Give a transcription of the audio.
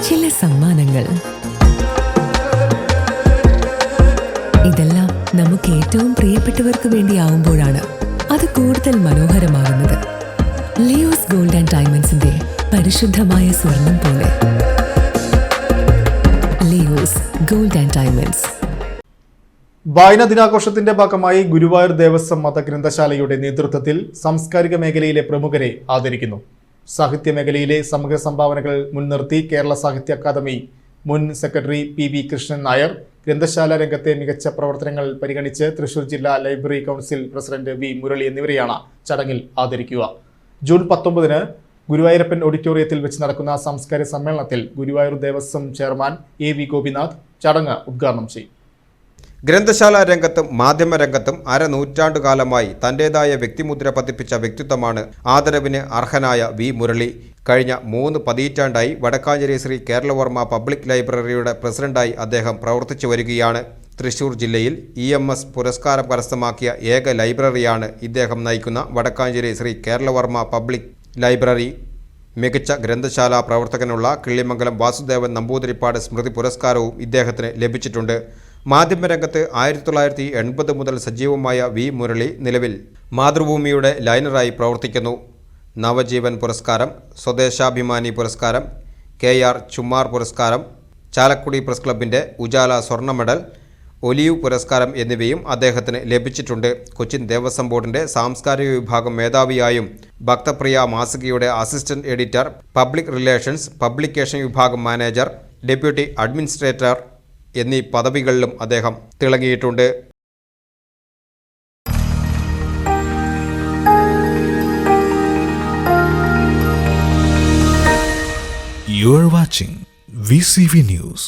ചില സമ്മാനങ്ങൾ. ഇതെല്ലാം നമുക്ക് ഏറ്റവും പ്രിയപ്പെട്ടവർക്ക് വേണ്ടിയാവുമ്പോഴാണ് അത് കൂടുതൽ മനോഹരമാകുന്നത്. ലിയോസ് ഗോൾഡ് ആൻഡ് ഡയമണ്ട്സിന്റെ പരിശുദ്ധമായ സ്വർണം പോലെ. Leo's gold and diamonds. വായനാ ദിനാഘോഷത്തിന്റെ ഭാഗമായി ഗുരുവായൂർ ദേവസ്വം മതഗ്രന്ഥശാലയുടെ നേതൃത്വത്തിൽ സാംസ്കാരിക മേഖലയിലെ പ്രമുഖരെ ആദരിക്കുന്നു. സാഹിത്യ മേഖലയിലെ സമഗ്ര സംഭാവനകൾ മുൻനിർത്തി കേരള സാഹിത്യ അക്കാദമി മുൻ സെക്രട്ടറി PV കൃഷ്ണൻ നായർ, ഗ്രന്ഥശാല രംഗത്തെ മികച്ച പ്രവർത്തനങ്ങൾ പരിഗണിച്ച് തൃശൂർ ജില്ലാ library council president V Murali എന്നിവരെയാണ് ചടങ്ങിൽ ആദരിക്കുക. ജൂൺ 19 ഗുരുവായൂരപ്പൻ ഓഡിറ്റോറിയത്തിൽ വെച്ച് നടക്കുന്ന സാംസ്കാരിക സമ്മേളനത്തിൽ ഗുരുവായൂർ ദേവസ്വം ചെയർമാൻ AV ഗോപിനാഥ് ചടങ്ങ് ഉദ്ഘാടനം ചെയ്യും. ഗ്രന്ഥശാല രംഗത്തും മാധ്യമരംഗത്തും അരനൂറ്റാണ്ടുകാലമായി തന്റേതായ വ്യക്തിമുദ്ര പതിപ്പിച്ച വ്യക്തിത്വമാണ് ആദരവിന് അർഹനായ V മുരളി. കഴിഞ്ഞ 3 പതിറ്റാണ്ടായി വടക്കാഞ്ചേരി ശ്രീ കേരളവർമ്മ പബ്ലിക് ലൈബ്രറിയുടെ പ്രസിഡന്റായി അദ്ദേഹം പ്രവർത്തിച്ചു വരികയാണ്. തൃശൂർ ജില്ലയിൽ EMS പുരസ്കാരം കരസ്ഥമാക്കിയ ഏക ലൈബ്രറിയാണ് ഇദ്ദേഹം നയിക്കുന്ന വടക്കാഞ്ചേരി ശ്രീ കേരളവർമ്മ പബ്ലിക് ലൈബ്രറി. മികച്ച ഗ്രന്ഥശാല പ്രവർത്തകനുള്ള കിള്ളിമംഗലം വാസുദേവൻ നമ്പൂതിരിപ്പാട് സ്മൃതി പുരസ്കാരവും ഇദ്ദേഹത്തിന് ലഭിച്ചിട്ടുണ്ട്. മാധ്യമരംഗത്ത് 1980 മുതൽ സജീവമായ V മുരളി നിലവിൽ മാതൃഭൂമിയുടെ ലൈനറായി പ്രവർത്തിക്കുന്നു. നവജീവൻ പുരസ്കാരം, സ്വദേശാഭിമാനി പുരസ്കാരം, KR ചുമ്മാർ പുരസ്കാരം, ചാലക്കുടി പ്രസ് ക്ലബിൻ്റെ ഉജാല സ്വർണ്ണ മെഡൽ, ഒലിവ് പുരസ്കാരം എന്നിവയും അദ്ദേഹത്തിന് ലഭിച്ചിട്ടുണ്ട്. കൊച്ചിൻ ദേവസ്വം ബോർഡിൻ്റെ സാംസ്കാരിക വിഭാഗം മേധാവിയായും ഭക്തപ്രിയ മാസികയുടെ assistant editor, public relations, publication വിഭാഗം മാനേജർ, ഡെപ്യൂട്ടി അഡ്മിനിസ്ട്രേറ്റർ എന്നീ പദവികളിലും അദ്ദേഹം തിളങ്ങിയിട്ടുണ്ട്. You are watching VCV News.